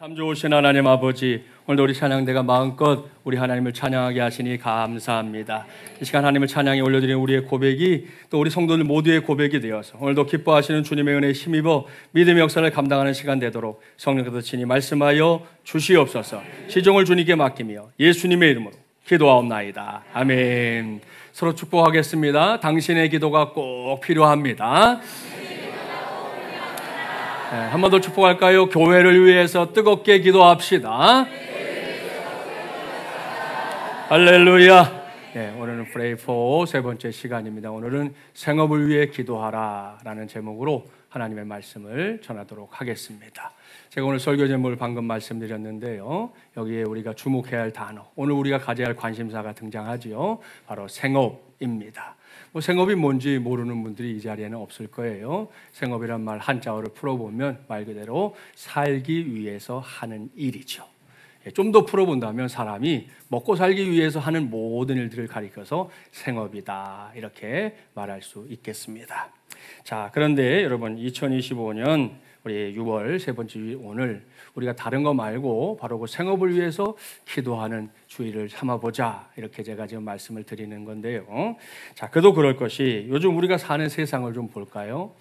참 좋으신 하나님 아버지, 오늘도 우리 찬양대가 마음껏 우리 하나님을 찬양하게 하시니 감사합니다. 이 시간 하나님을 찬양에 올려드리는 우리의 고백이 또 우리 성도들 모두의 고백이 되어서 오늘도 기뻐하시는 주님의 은혜에 힘입어 믿음의 역사를 감당하는 시간 되도록 성령께서 친히 말씀하여 주시옵소서. 시종을 주님께 맡기며 예수님의 이름으로 기도하옵나이다. 아멘. 서로 축복하겠습니다. 당신의 기도가 꼭 필요합니다. 한 번 더 축복할까요? 교회를 위해서 뜨겁게 기도합시다. 할렐루야. 네, 오늘은 Pray for 세 번째 시간입니다. 오늘은 생업을 위해 기도하라 라는 제목으로 하나님의 말씀을 전하도록 하겠습니다. 제가 오늘 설교 제목을 방금 말씀드렸는데요, 여기에 우리가 주목해야 할 단어, 오늘 우리가 가져야 할 관심사가 등장하지요. 바로 생업입니다. 생업이 뭔지 모르는 분들이 이 자리에는 없을 거예요. 생업이란 말 한자어를 풀어보면 말 그대로 살기 위해서 하는 일이죠. 좀 더 풀어본다면 사람이 먹고 살기 위해서 하는 모든 일들을 가리켜서 생업이다, 이렇게 말할 수 있겠습니다. 자, 그런데 여러분, 2025년 우리 6월 세 번째 주일 오늘 우리가 다른 거 말고 바로 그 생업을 위해서 기도하는 주일을 삼아보자, 이렇게 제가 지금 말씀을 드리는 건데요. 자, 그도 그럴 것이 요즘 우리가 사는 세상을 좀 볼까요?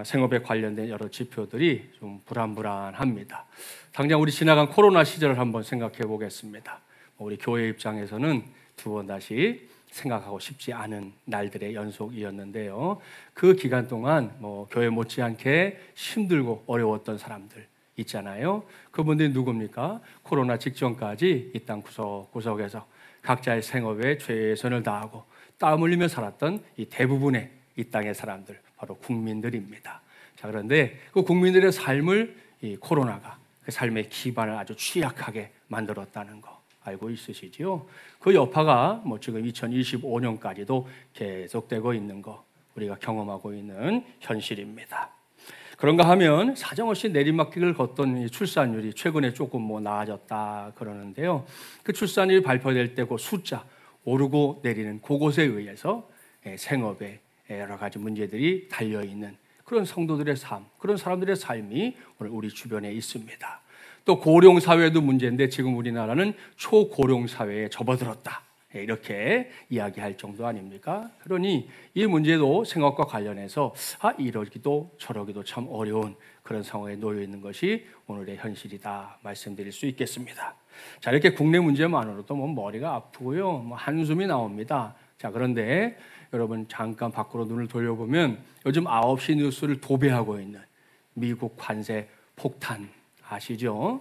생업에 관련된 여러 지표들이 좀 불안불안합니다. 당장 우리 지나간 코로나 시절을 한번 생각해 보겠습니다. 우리 교회 입장에서는 두 번 다시 생각하고 싶지 않은 날들의 연속이었는데요. 그 기간 동안 교회 못지않게 힘들고 어려웠던 사람들 있잖아요. 그분들이 누굽니까? 코로나 직전까지 이 땅 구석구석에서 각자의 생업에 최선을 다하고 땀 흘리며 살았던 이 대부분의 이 땅의 사람들, 바로 국민들입니다. 자, 그런데 그 국민들의 삶을 이 코로나가 그 삶의 기반을 아주 취약하게 만들었다는 거 알고 있으시지요? 그 여파가 지금 2025년까지도 계속되고 있는 거 우리가 경험하고 있는 현실입니다. 그런가 하면 사정없이 내리막길을 걷던 출산율이 최근에 조금 나아졌다 그러는데요. 그 출산율이 발표될 때 그 숫자 오르고 내리는 그것에 의해서 생업에 여러 가지 문제들이 달려있는 그런 성도들의 삶, 그런 사람들의 삶이 오늘 우리 주변에 있습니다. 또 고령사회도 문제인데 지금 우리나라는 초고령사회에 접어들었다, 이렇게 이야기할 정도 아닙니까? 그러니 이 문제도 생업과 관련해서 이러기도 저러기도 참 어려운 그런 상황에 놓여 있는 것이 오늘의 현실이다 말씀드릴 수 있겠습니다. 자, 이렇게 국내 문제만으로도 머리가 아프고요, 한숨이 나옵니다. 자, 그런데 여러분 잠깐 밖으로 눈을 돌려보면 요즘 9시 뉴스를 도배하고 있는 미국 관세 폭탄 아시죠?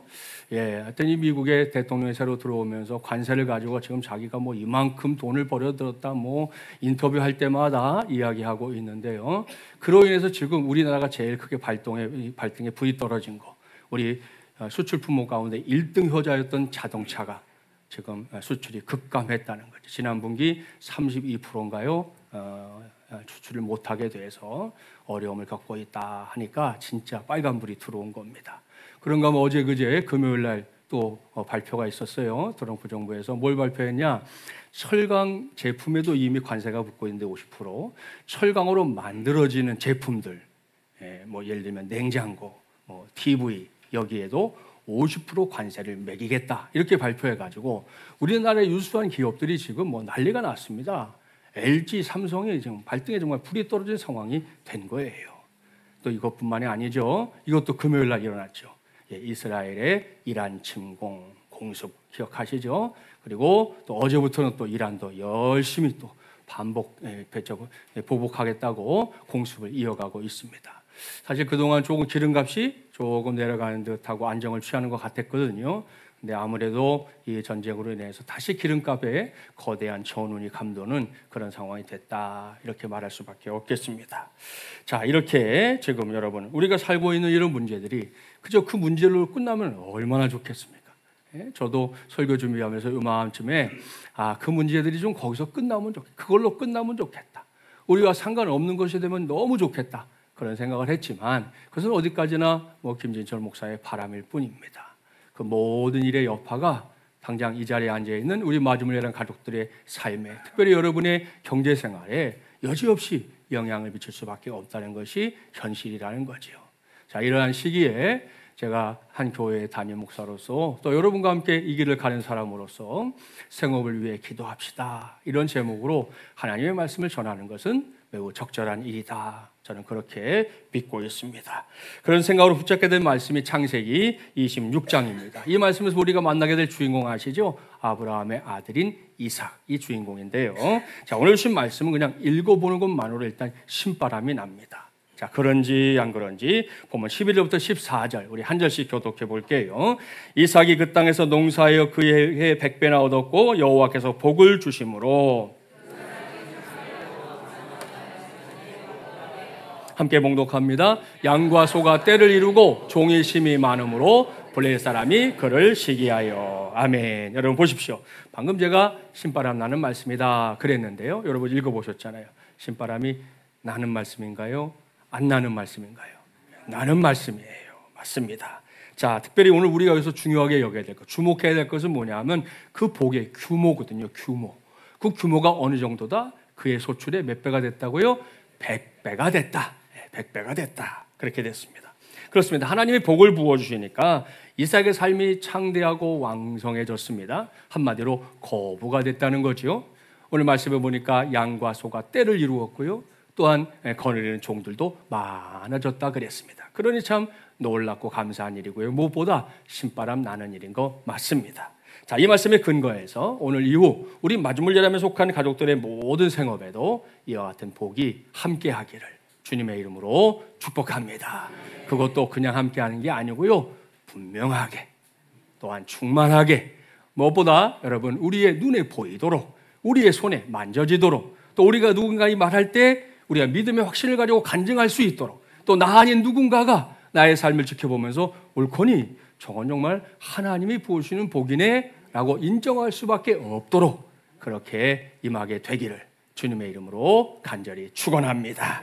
하여튼 이 미국의 대통령이 새로 들어오면서 관세를 가지고 지금 자기가 이만큼 돈을 벌어들었다 인터뷰할 때마다 이야기하고 있는데요. 그로 인해서 지금 우리나라가 제일 크게 발등에 불이 떨어진 거, 우리 수출 품목 가운데 1등 효자였던 자동차가 지금 수출이 급감했다는 거죠. 지난 분기 32%인가요? 수출을 못하게 돼서 어려움을 겪고 있다 하니까 진짜 빨간불이 들어온 겁니다. 그런가 하면 어제 그제 금요일 날 또 발표가 있었어요. 트럼프 정부에서 뭘 발표했냐? 철강 제품에도 이미 관세가 붙고 있는데 50%, 철강으로 만들어지는 제품들, 예를 들면 냉장고, TV, 여기에도 50% 관세를 매기겠다, 이렇게 발표해가지고 우리나라의 유수한 기업들이 지금 난리가 났습니다. LG, 삼성이 지금 발등에 정말 불이 떨어진 상황이 된 거예요. 또 이것뿐만이 아니죠. 이것도 금요일 날 일어났죠. 이스라엘의 이란 침공 공습 기억하시죠? 그리고 또 어제부터는 또 이란도 열심히 또 보복하겠다고 공습을 이어가고 있습니다. 사실 그동안 조금 기름값이 조금 내려가는 듯하고 안정을 취하는 것 같았거든요. 근데 아무래도 이 전쟁으로 인해서 다시 기름값에 거대한 전운이 감도는 그런 상황이 됐다, 이렇게 말할 수밖에 없겠습니다. 자, 이렇게 지금 여러분 우리가 살고 있는 이런 문제들이 그저 그 문제로 끝나면 얼마나 좋겠습니까? 저도 설교 준비하면서 이맘쯤에 그 문제들이 좀 거기서 끝나면 좋겠다, 그걸로 끝나면 좋겠다, 우리와 상관없는 것이 되면 너무 좋겠다, 그런 생각을 했지만 그것은 어디까지나 김진철 목사의 바람일 뿐입니다. 그 모든 일의 여파가 당장 이 자리에 앉아있는 우리 마주물레란 가족들의 삶에, 특별히 여러분의 경제생활에 여지없이 영향을 미칠 수밖에 없다는 것이 현실이라는 거죠. 자, 이러한 시기에 제가 한 교회의 담임 목사로서 또 여러분과 함께 이 길을 가는 사람으로서 생업을 위해 기도합시다, 이런 제목으로 하나님의 말씀을 전하는 것은 매우 적절한 일이다, 저는 그렇게 믿고 있습니다. 그런 생각으로 붙잡게 된 말씀이 창세기 26장입니다. 이 말씀에서 우리가 만나게 될 주인공 아시죠? 아브라함의 아들인 이삭이 주인공인데요. 자, 오늘 주신 말씀은 그냥 읽어보는 것만으로 일단 신바람이 납니다. 자, 그런지 안 그런지 보면 11절부터 14절 우리 한 절씩 교독해 볼게요. 이삭이 그 땅에서 농사하여 그의 해에 100배나 얻었고 여호와께서 복을 주심으로, 함께 봉독합니다. 양과 소가 떼를 이루고 종이 심이 많으므로 블레셋 사람이 그를 시기하여. 아멘. 여러분 보십시오. 방금 제가 신바람 나는 말씀이다 그랬는데요. 여러분 읽어보셨잖아요. 신바람이 나는 말씀인가요? 안 나는 말씀인가요? 나는 말씀이에요. 맞습니다. 자, 특별히 오늘 우리가 여기서 중요하게 여겨야 될 것, 주목해야 될 것은 뭐냐면 그 복의 규모거든요. 규모. 그 규모가 어느 정도다? 그의 소출의 몇 배가 됐다고요? 100배가 됐다. 100배가 됐다. 그렇게 됐습니다. 그렇습니다. 하나님이 복을 부어주시니까 이삭의 삶이 창대하고 왕성해졌습니다. 한마디로 거부가 됐다는 거죠. 오늘 말씀에 보니까 양과 소가 떼를 이루었고요. 또한 거느리는 종들도 많아졌다 그랬습니다. 그러니 참 놀랍고 감사한 일이고요. 무엇보다 신바람 나는 일인 거 맞습니다. 자, 이 말씀에 근거해서 오늘 이후 우리 마지막 예람에 속한 가족들의 모든 생업에도 이와 같은 복이 함께하기를 주님의 이름으로 축복합니다. 그것도 그냥 함께하는 게 아니고요. 분명하게, 또한 충만하게, 무엇보다 여러분 우리의 눈에 보이도록, 우리의 손에 만져지도록, 또 우리가 누군가이 말할 때 우리가 믿음의 확신을 가지고 간증할 수 있도록, 또 나 아닌 누군가가 나의 삶을 지켜보면서 옳거니 저건 정말 하나님이 부으시는 복이네 라고 인정할 수밖에 없도록 그렇게 임하게 되기를 주님의 이름으로 간절히 축원합니다.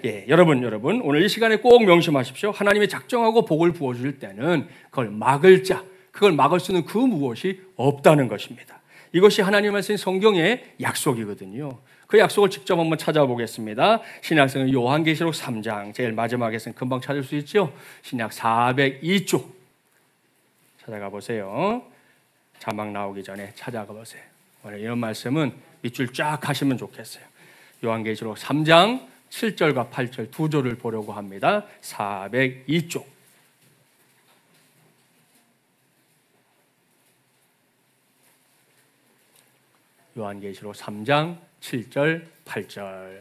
예, 여러분 오늘 이 시간에 꼭 명심하십시오. 하나님이 작정하고 복을 부어주실 때는 그걸 막을 자, 그걸 막을 수 있는 그 무엇이 없다는 것입니다. 이것이 하나님 말씀 성경의 약속이거든요. 그 약속을 직접 한번 찾아보겠습니다. 신약성은 요한계시록 3장 제일 마지막에서는 금방 찾을 수 있죠. 신약 402쪽 찾아가 보세요. 자막 나오기 전에 찾아가 보세요. 오늘 이런 말씀은 밑줄 쫙 하시면 좋겠어요. 요한계시록 3장 7절과 8절 두 절을 보려고 합니다. 402쪽. 요한계시록 3장 7절 8절.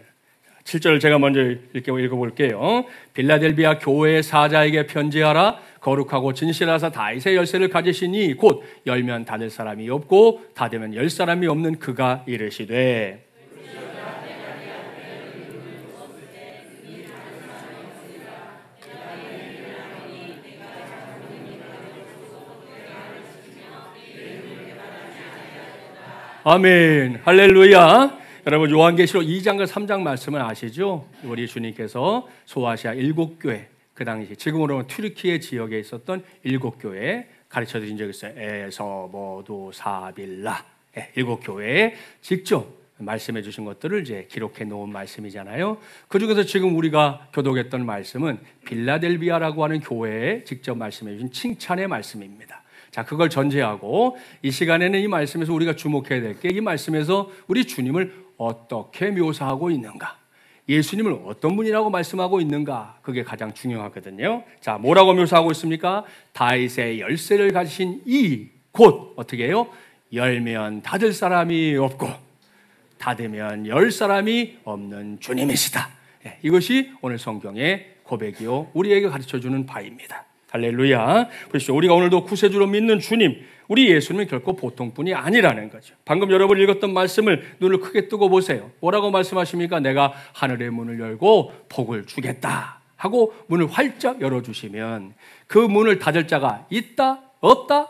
7절을 제가 먼저 읽어볼게요. 빌라델비아 교회의 사자에게 편지하라. 거룩하고 진실하사 다윗의 열쇠를 가지시니 곧 열면 닫을 사람이 없고 닫으면 열 사람이 없는 그가 이르시되, 아멘. 할렐루야. 여러분 요한계시록 2장과 3장 말씀을 아시죠? 우리 주님께서 소아시아 7교회, 그 당시 지금으로는 튀르키예 지역에 있었던 7교회 가르쳐 드린 적이 있어요. 에서, 모두, 사빌라 7교회에 직접 말씀해 주신 것들을 이제 기록해 놓은 말씀이잖아요. 그 중에서 지금 우리가 교독했던 말씀은 빌라델비아라고 하는 교회에 직접 말씀해 주신 칭찬의 말씀입니다. 자, 그걸 전제하고 이 시간에는 이 말씀에서 우리가 주목해야 될 게 이 말씀에서 우리 주님을 어떻게 묘사하고 있는가, 예수님을 어떤 분이라고 말씀하고 있는가, 그게 가장 중요하거든요. 자, 뭐라고 묘사하고 있습니까? 다윗의 열쇠를 가지신 이 곧 어떻게 해요? 열면 닫을 사람이 없고 닫으면 열 사람이 없는 주님이시다. 이것이 오늘 성경의 고백이요 우리에게 가르쳐주는 바입니다. 할렐루야. 보십시오. 우리가 오늘도 구세주로 믿는 주님, 우리 예수님은 결코 보통 분이 아니라는 거죠. 방금 여러분 읽었던 말씀을 눈을 크게 뜨고 보세요. 뭐라고 말씀하십니까? 내가 하늘의 문을 열고 복을 주겠다 하고 문을 활짝 열어주시면 그 문을 닫을 자가 있다? 없다?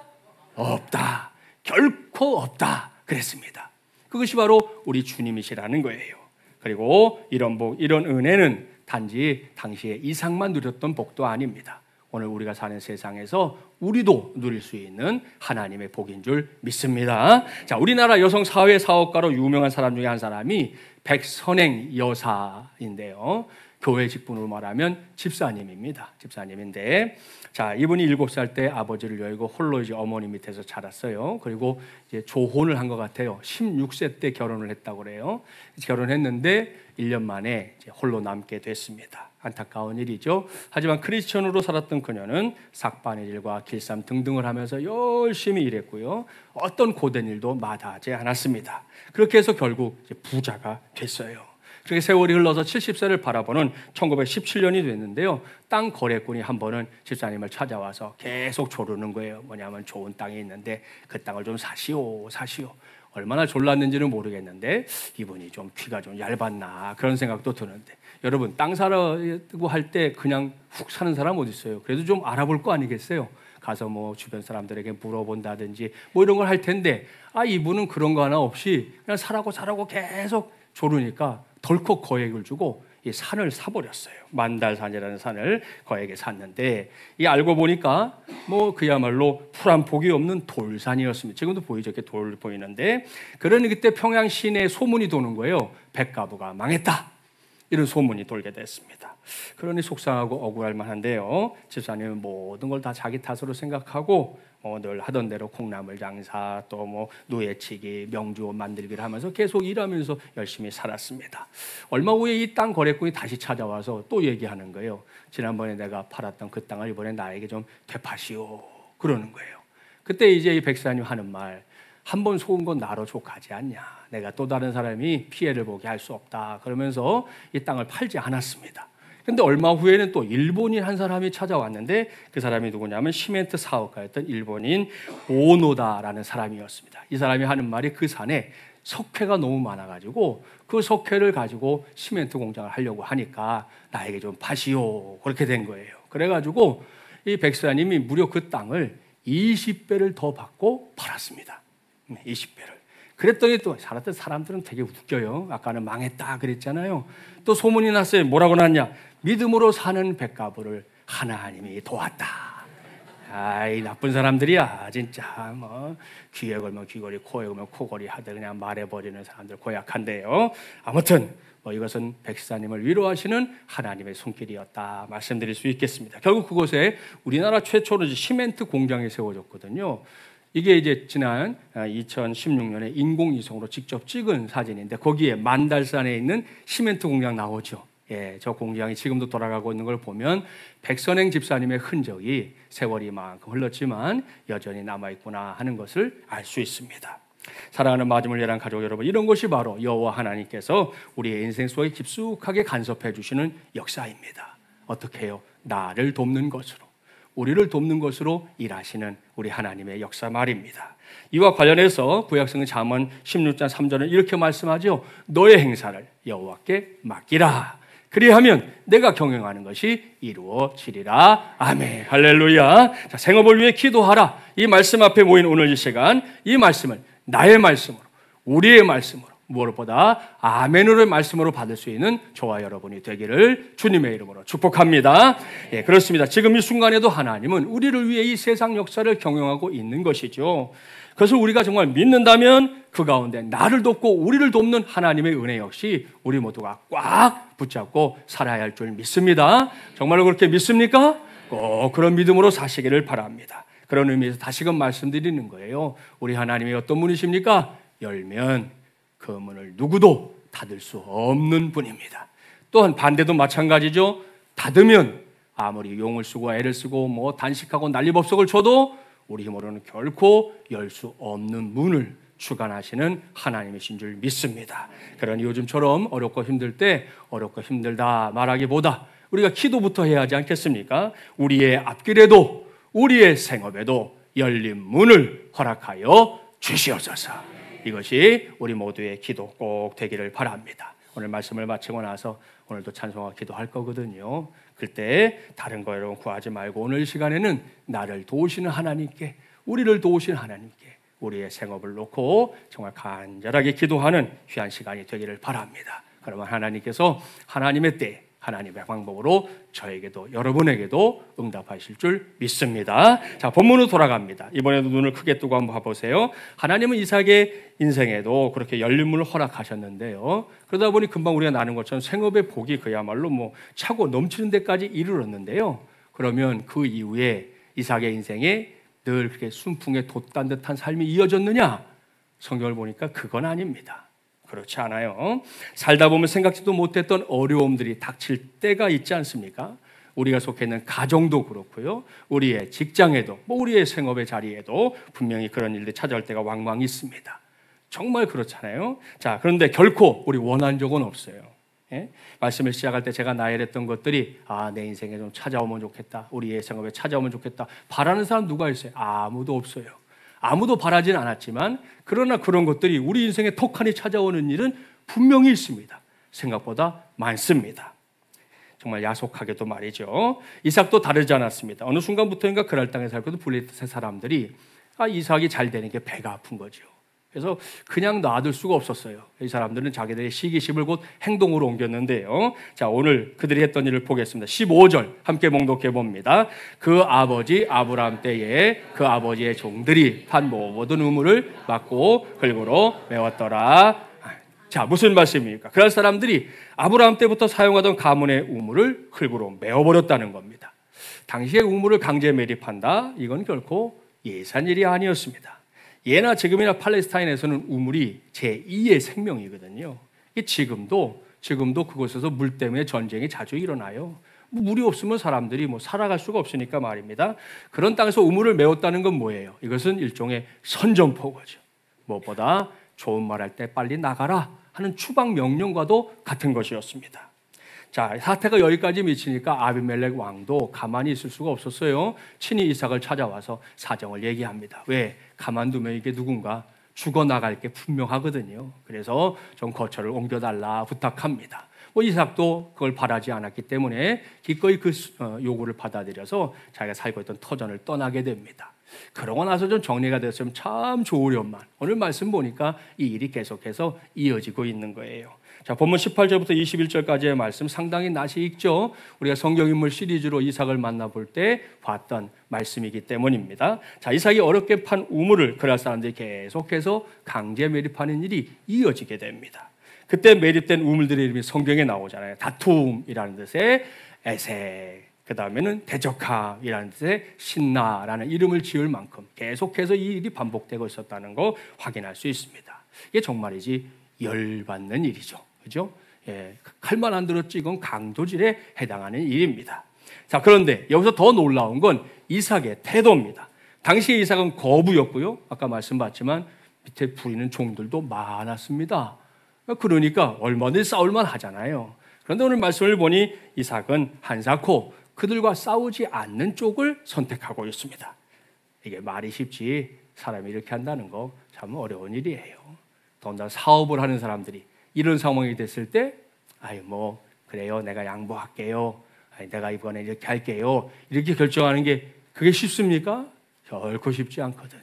없다. 결코 없다 그랬습니다. 그것이 바로 우리 주님이시라는 거예요. 그리고 이런 복, 이런 은혜는 단지 당시에 이삭만 누렸던 복도 아닙니다. 오늘 우리가 사는 세상에서 우리도 누릴 수 있는 하나님의 복인 줄 믿습니다. 자, 우리나라 여성 사회 사업가로 유명한 사람 중에 한 사람이 백선행 여사인데요. 교회 직분으로 말하면 집사님입니다. 집사님인데, 자, 이분이 7살 때 아버지를 여의고 홀로 이제 어머니 밑에서 자랐어요. 그리고 이제 조혼을 한 것 같아요. 16세 때 결혼을 했다고 그래요. 결혼했는데 1년 만에 이제 홀로 남게 됐습니다. 안타까운 일이죠. 하지만 크리스천으로 살았던 그녀는 삭반의 일과 길쌈 등등을 하면서 열심히 일했고요. 어떤 고된 일도 마다하지 않았습니다. 그렇게 해서 결국 이제 부자가 됐어요. 그렇게 세월이 흘러서 70세를 바라보는 1917년이 됐는데요. 땅 거래꾼이 한 번은 집사님을 찾아와서 계속 조르는 거예요. 뭐냐면 좋은 땅이 있는데 그 땅을 좀 사시오. 얼마나 졸랐는지는 모르겠는데 이분이 좀 귀가 좀 얇았나 그런 생각도 드는데, 여러분 땅 사라고 할 때 그냥 훅 사는 사람 어디 있어요? 그래도 좀 알아볼 거 아니겠어요? 가서 뭐 주변 사람들에게 물어본다든지 뭐 이런 걸 할 텐데, 이분은 그런 거 하나 없이 그냥 사라고 계속 조르니까 덜컥 거액을 주고 이 산을 사버렸어요. 만달산이라는 산을 거액에 샀는데, 이 알고 보니까 뭐 그야말로 풀 한 폭이 없는 돌산이었습니다. 지금도 보이죠? 이렇게 돌 보이는데, 그러니 그때 평양 시내에 소문이 도는 거예요. 백가부가 망했다, 이런 소문이 돌게 됐습니다. 그러니 속상하고 억울할 만한데요. 집사님은 모든 걸 다 자기 탓으로 생각하고 늘 하던 대로 콩나물 장사, 또 뭐 누에치기, 명주옷 만들기를 하면서 계속 일하면서 열심히 살았습니다. 얼마 후에 이 땅 거래꾼이 다시 찾아와서 또 얘기하는 거예요. 지난번에 내가 팔았던 그 땅을 이번에 나에게 좀 되파시오, 그러는 거예요. 그때 이제 이 백사님 하는 말, 한 번 속은 건 나로 족하지 않냐, 내가 또 다른 사람이 피해를 보게 할 수 없다, 그러면서 이 땅을 팔지 않았습니다. 근데 얼마 후에는 또 일본인 한 사람이 찾아왔는데, 그 사람이 누구냐면 시멘트 사업가였던 일본인 오노다라는 사람이었습니다. 이 사람이 하는 말이, 그 산에 석회가 너무 많아가지고 그 석회를 가지고 시멘트 공장을 하려고 하니까 나에게 좀 파시오, 그렇게 된 거예요. 그래가지고 이 백사님이 무려 그 땅을 20배를 더 받고 팔았습니다. 20배를. 그랬더니 또 살았던 사람들은 되게 웃겨요. 아까는 망했다 그랬잖아요. 또 소문이 났어요. 뭐라고 났냐? 믿음으로 사는 백가부를 하나님이 도왔다. 아이 나쁜 사람들이야 진짜. 뭐 귀에 걸면 귀걸이, 코에 걸면 코걸이 하되 그냥 말해버리는 사람들 고약한데요. 아무튼 뭐 이것은 백사님을 위로하시는 하나님의 손길이었다 말씀드릴 수 있겠습니다. 결국 그곳에 우리나라 최초로 시멘트 공장이 세워졌거든요. 이게 이제 지난 2016년에 인공위성으로 직접 찍은 사진인데, 거기에 만달산에 있는 시멘트 공장 나오죠. 예, 저 공장이 지금도 돌아가고 있는 걸 보면 백선행 집사님의 흔적이 세월이 만큼 흘렀지만 여전히 남아있구나 하는 것을 알 수 있습니다. 사랑하는 마지막 예랑 가족 여러분, 이런 것이 바로 여호와 하나님께서 우리의 인생 속에 깊숙하게 간섭해 주시는 역사입니다. 어떻게 해요? 나를 돕는 것으로, 우리를 돕는 것으로 일하시는 우리 하나님의 역사 말입니다. 이와 관련해서 구약성경 잠언 16장 3절은 이렇게 말씀하죠. 너의 행사를 여호와께 맡기라. 그리하면 내가 경영하는 것이 이루어지리라. 아멘. 할렐루야. 자, 생업을 위해 기도하라. 이 말씀 앞에 모인 오늘 이 시간, 이 말씀을 나의 말씀으로, 우리의 말씀으로, 무엇보다 아멘으로의 말씀으로 받을 수 있는 저와 여러분이 되기를 주님의 이름으로 축복합니다. 예, 그렇습니다. 지금 이 순간에도 하나님은 우리를 위해 이 세상 역사를 경영하고 있는 것이죠. 그래서 우리가 정말 믿는다면 그 가운데 나를 돕고 우리를 돕는 하나님의 은혜 역시 우리 모두가 꽉 붙잡고 살아야 할 줄 믿습니다. 정말로 그렇게 믿습니까? 꼭 그런 믿음으로 사시기를 바랍니다. 그런 의미에서 다시금 말씀드리는 거예요. 우리 하나님이 어떤 분이십니까? 열면 그 문을 누구도 닫을 수 없는 분입니다. 또한 반대도 마찬가지죠. 닫으면 아무리 용을 쓰고 애를 쓰고 뭐 단식하고 난리법석을 쳐도 우리 힘으로는 결코 열 수 없는 문을 주관하시는 하나님이신 줄 믿습니다. 그러니 요즘처럼 어렵고 힘들 때 어렵고 힘들다 말하기보다 우리가 기도부터 해야 하지 않겠습니까? 우리의 앞길에도 우리의 생업에도 열린 문을 허락하여 주시옵소서. 이것이 우리 모두의 기도 꼭 되기를 바랍니다. 오늘 말씀을 마치고 나서 오늘도 찬송과 기도할 거거든요. 그때 다른 거 여러분 구하지 말고 오늘 시간에는 나를 도우시는 하나님께, 우리를 도우시는 하나님께 우리의 생업을 놓고 정말 간절하게 기도하는 귀한 시간이 되기를 바랍니다. 그러면 하나님께서 하나님의 때 하나님의 방법으로 저에게도 여러분에게도 응답하실 줄 믿습니다. 자, 본문으로 돌아갑니다. 이번에도 눈을 크게 뜨고 한번 봐보세요. 하나님은 이삭의 인생에도 그렇게 열림을 허락하셨는데요. 그러다 보니 금방 우리가 나눈 것처럼 생업의 복이 그야말로 뭐 차고 넘치는 데까지 이르렀는데요. 그러면 그 이후에 이삭의 인생에 늘 그렇게 순풍에 돛단 듯한 삶이 이어졌느냐? 성경을 보니까 그건 아닙니다. 그렇지 않아요. 살다 보면 생각지도 못했던 어려움들이 닥칠 때가 있지 않습니까? 우리가 속해 있는 가정도 그렇고요. 우리의 직장에도, 우리의 생업의 자리에도 분명히 그런 일들이 찾아올 때가 왕왕 있습니다. 정말 그렇잖아요. 자, 그런데 결코 우리 원한 적은 없어요. 예? 말씀을 시작할 때 제가 나열했던 것들이 내 인생에 좀 찾아오면 좋겠다, 우리의 생업에 찾아오면 좋겠다, 바라는 사람 누가 있어요? 아무도 없어요. 아무도 바라진 않았지만 그러나 그런 것들이 우리 인생에 톡하니 찾아오는 일은 분명히 있습니다. 생각보다 많습니다. 정말 야속하게도 말이죠. 이삭도 다르지 않았습니다. 어느 순간부터인가 그랄 땅에 살고 있는 블레셋 사람들이 이삭이 잘 되는 게 배가 아픈 거죠. 그래서 그냥 놔둘 수가 없었어요. 이 사람들은 자기들의 시기심을 곧 행동으로 옮겼는데요. 자, 오늘 그들이 했던 일을 보겠습니다. 15절 함께 봉독해 봅니다. 그 아버지 아브라함 때에 그 아버지의 종들이 판 모든 우물을 막고 흙으로 메웠더라. 자, 무슨 말씀입니까? 그럴 사람들이 아브라함 때부터 사용하던 가문의 우물을 흙으로 메워버렸다는 겁니다. 당시에 우물을 강제 매립한다? 이건 결코 예산 일이 아니었습니다. 예나 지금이나 팔레스타인에서는 우물이 제2의 생명이거든요. 지금도 그곳에서 물 때문에 전쟁이 자주 일어나요. 물이 없으면 사람들이 살아갈 수가 없으니까 말입니다. 그런 땅에서 우물을 메웠다는 건 뭐예요? 이것은 일종의 선전포고죠. 무엇보다 좋은 말 할 때 빨리 나가라 하는 추방 명령과도 같은 것이었습니다. 자, 사태가 여기까지 미치니까 아비멜렉 왕도 가만히 있을 수가 없었어요. 친히 이삭을 찾아와서 사정을 얘기합니다. 왜? 가만두면 이게 누군가 죽어나갈 게 분명하거든요. 그래서 좀 거처를 옮겨달라 부탁합니다. 이삭도 그걸 바라지 않았기 때문에 기꺼이 그 요구를 받아들여서 자기가 살고 있던 터전을 떠나게 됩니다. 그러고 나서 좀 정리가 됐으면 참 좋으련만 오늘 말씀 보니까 이 일이 계속해서 이어지고 있는 거예요. 자, 본문 18절부터 21절까지의 말씀 상당히 낯이 익죠. 우리가 성경인물 시리즈로 이삭을 만나볼 때 봤던 말씀이기 때문입니다. 자, 이삭이 어렵게 판 우물을 그랄 사람들이 계속해서 강제 매립하는 일이 이어지게 됩니다. 그때 매립된 우물들의 이름이 성경에 나오잖아요. 다툼이라는 뜻의 에색, 그 다음에는 대적함이라는 뜻의 신나라는 이름을 지을 만큼 계속해서 이 일이 반복되고 있었다는 거 확인할 수 있습니다. 이게 정말이지 열받는 일이죠. 그죠? 예, 칼만 안 들었지 이건 강도질에 해당하는 일입니다. 자, 그런데 여기서 더 놀라운 건 이삭의 태도입니다. 당시 이삭은 거부였고요. 아까 말씀봤지만 밑에 부리는 종들도 많았습니다. 그러니까 얼마든지 싸울만 하잖아요. 그런데 오늘 말씀을 보니 이삭은 한사코 그들과 싸우지 않는 쪽을 선택하고 있습니다. 이게 말이 쉽지 사람이 이렇게 한다는 거 참 어려운 일이에요. 더군다나 사업을 하는 사람들이 이런 상황이 됐을 때 그래요, 내가 양보할게요, 내가 이번에 이렇게 할게요, 이렇게 결정하는 게 그게 쉽습니까? 결코 쉽지 않거든요.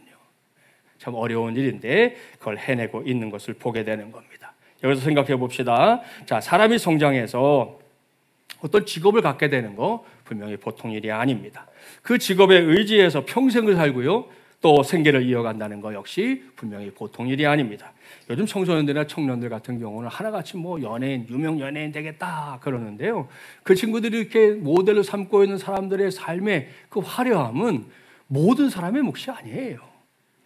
참 어려운 일인데 그걸 해내고 있는 것을 보게 되는 겁니다. 여기서 생각해 봅시다. 자, 사람이 성장해서 어떤 직업을 갖게 되는 거 분명히 보통 일이 아닙니다. 그 직업에 의지해서 평생을 살고요, 또 생계를 이어간다는 거 역시 분명히 보통 일이 아닙니다. 요즘 청소년들이나 청년들 같은 경우는 하나같이 연예인, 유명 연예인 되겠다 그러는데요. 그 친구들이 이렇게 모델로 삼고 있는 사람들의 삶의 그 화려함은 모든 사람의 몫이 아니에요.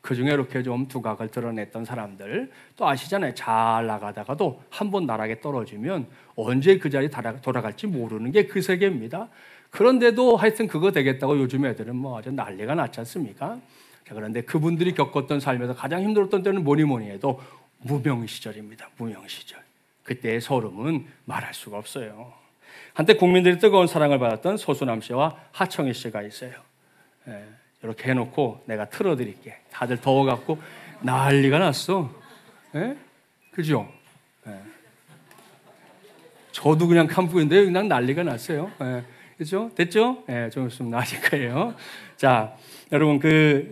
그 중에 이렇게 좀 두각을 드러냈던 사람들 또 아시잖아요. 잘 나가다가도 한번 나락에 떨어지면 언제 그 자리에 돌아갈지 모르는 게 그 세계입니다. 그런데도 하여튼 그거 되겠다고 요즘 애들은 아주 난리가 났지 않습니까? 자, 그런데 그분들이 겪었던 삶에서 가장 힘들었던 때는 뭐니 해도 무명 시절입니다. 무명 시절. 그때의 서름은 말할 수가 없어요. 한때 국민들이 뜨거운 사랑을 받았던 소수남 씨와 하청희 씨가 있어요. 이렇게 해놓고 내가 틀어드릴게. 다들 더워갖고 난리가 났어. 그죠? 저도 그냥 캄프인데 그냥 난리가 났어요. 그죠? 됐죠? 좀 있으면 나실 거예요. 자, 여러분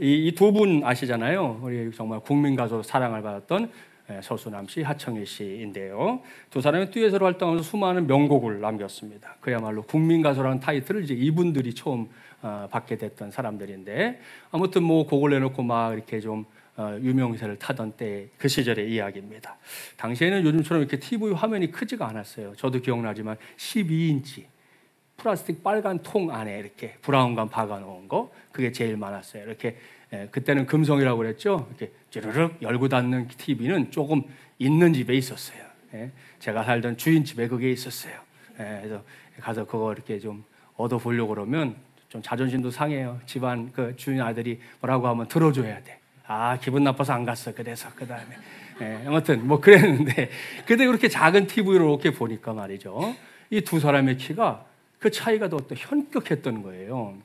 이 두 분 아시잖아요. 우리 정말 국민 가수 사랑을 받았던 서수남 씨, 하청일 씨인데요. 두 사람이 듀엣으로 활동하면서 수많은 명곡을 남겼습니다. 그야말로 국민 가수라는 타이틀을 이제 이분들이 처음 받게 됐던 사람들인데, 아무튼 뭐 곡을 내놓고 막 이렇게 좀 유명세를 타던 때 그 시절의 이야기입니다. 당시에는 요즘처럼 이렇게 TV 화면이 크지가 않았어요. 저도 기억나지만 12인치 플라스틱 빨간 통 안에 이렇게 브라운관 박아놓은 거, 그게 제일 많았어요. 이렇게 그때는 금성이라고 그랬죠. 이렇게 쭈르륵 열고 닫는 TV는 조금 있는 집에 있었어요. 제가 살던 주인 집에 그게 있었어요. 그래서 가서 그거 이렇게 좀 얻어 보려고 그러면 좀 자존심도 상해요. 집안 그 주인 아들이 뭐라고 하면 들어줘야 돼. 아, 기분 나빠서 안 갔어. 그래서 그 다음에 아무튼 뭐 그랬는데, 그때 그렇게 작은 TV로 이렇게 보니까 말이죠, 이 두 사람의 키가 그 차이가 더 현격했던 거예요.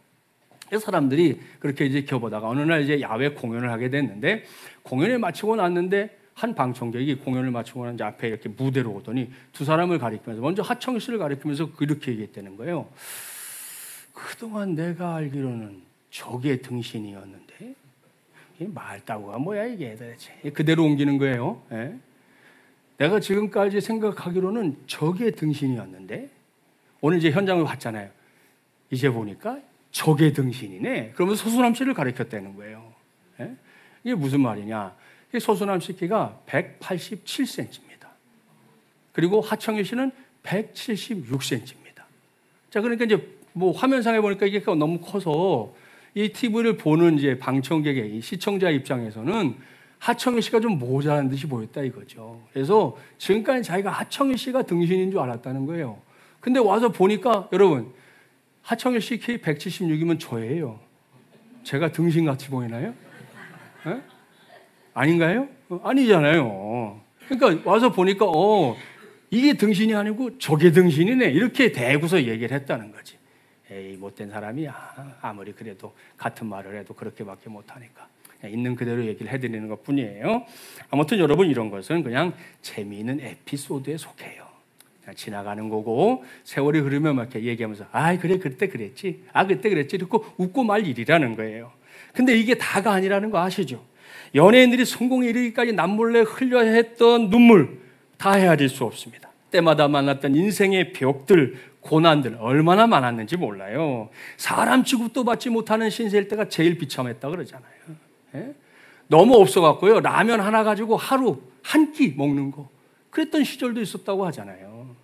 사람들이 그렇게 이제 겨보다가 어느 날 이제 야외 공연을 하게 됐는데, 공연을 마치고 났는데 한 방청객이 공연을 마치고 난 이제 앞에 이렇게 무대로 오더니 두 사람을 가리키면서, 먼저 하청일 씨를 가리키면서 그렇게 얘기했다는 거예요. 그동안 내가 알기로는 적의 등신이었는데, 이 말따구가 뭐야 이게 도대체. 그대로 옮기는 거예요. 내가 지금까지 생각하기로는 적의 등신이었는데, 오늘 이제 현장을 봤잖아요. 이제 보니까 적의 등신이네. 그러면서 서수남 씨를 가리켰다는 거예요. 이게 무슨 말이냐? 서수남 씨 키가 187cm입니다. 그리고 하청일 씨는 176cm입니다. 자, 그러니까 이제 뭐 화면상에 보니까 이게 너무 커서 이 TV를 보는 이제 방청객의 이 시청자 입장에서는 하청일 씨가 좀 모자란 듯이 보였다 이거죠. 그래서 지금까지 자기가 하청일 씨가 등신인 줄 알았다는 거예요. 근데 와서 보니까 여러분, 하청일 씨 키 176이면 저예요. 제가 등신같이 보이나요? 아닌가요? 아니잖아요. 그러니까 와서 보니까 이게 등신이 아니고 저게 등신이네, 이렇게 대고서 얘기를 했다는 거지. 에이, 못된 사람이야. 아무리 그래도 같은 말을 해도 그렇게밖에 못하니까 있는 그대로 얘기를 해드리는 것 뿐이에요. 아무튼 여러분, 이런 것은 그냥 재미있는 에피소드에 속해요. 그냥 지나가는 거고, 세월이 흐르면 막 이렇게 얘기하면서 아, 그래 그때 그랬지, 아 그때 그랬지, 이렇게 웃고 말 일이라는 거예요. 근데 이게 다가 아니라는 거 아시죠? 연예인들이 성공에 이르기까지 남몰래 흘려야 했던 눈물 다 헤아릴 수 없습니다. 때마다 만났던 인생의 벽들, 고난들 얼마나 많았는지 몰라요. 사람 취급도 받지 못하는 신세일 때가 제일 비참했다 그러잖아요. 너무 없어갖고요, 라면 하나 가지고 하루 한 끼 먹는 거, 그랬던 시절도 있었다고 하잖아요.